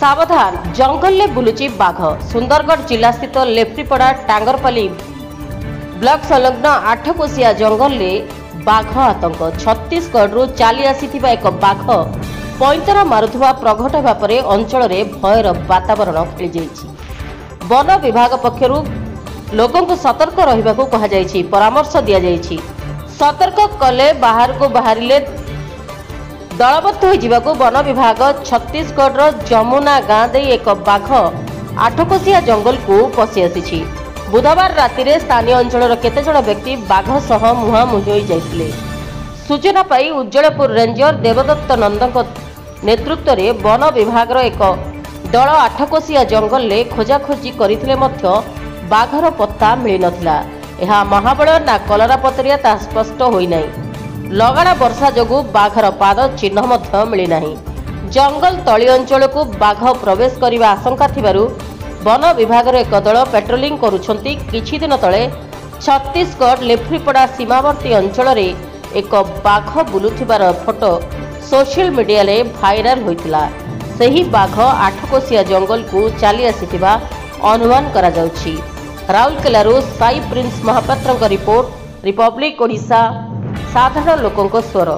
सावधान जंगल में बुलुची बाघ। सुंदरगढ़ जिला स्थित लेफ्रीपड़ा टांगरपाली ब्लॉक संलग्न आठकोशिया जंगल में बाघ आतंक। छत्तीसगढ़ चली आसीथिबा एक बाघ पैंतरा मारुथुवा प्रघट हेबा परे अंचल में भयर वातावरण खेली जाइछि। वन विभाग पक्षरु लोकों को सतर्क रहिबाकु कहा जाइछि, परामर्श दिया जाइछि। सतर्क कले बाहर को बाहरिले दलबद्ध हो वन विभाग छत्तीसगढ़ जमुना गाँ दे एक बाघ आठकोशिया जंगल को पशि आसी। बुधवार राति स्थानीय अंचल केतेजण व्यक्ति बाघ सह मुहांमुही हो जाइथिले। सूचना पाई उज्जलपुर रेंजर देवदत्त नंदक नेतृत्व में वन विभाग एक दल आठकोशिया जंगल में खोजाखोजी करथिले मध्य बाघर पत्ता मिल नथिला। यह महाबल ना कलरापतरिया ता स्पष्ट होई नाही। लगाण वर्षा जोगु बाघर पाद चिन्ह मिली नाही। जंगल तली अंचल को बाघ प्रवेश करने आशंका थिबारु वन विभाग एक दल पेट्रोलिंग करुछंती। किछि दिन तले छत्तीसगढ़ लेफ्रीपड़ा सीमावर्ती अंचल रे एक बाघ बुलुथिबार फोटो सोशल मीडिया रे भाइराल होइतिला। सही बाघ आठकोशिया जंगल को चली आसीथिबा अनुमान करा जाउछि। राउरकेलारू साई प्रिंस महापात्रଙ୍କ रिपोर्ट, रिपब्लिक ओडिशा, साधारण लोकों स्वर।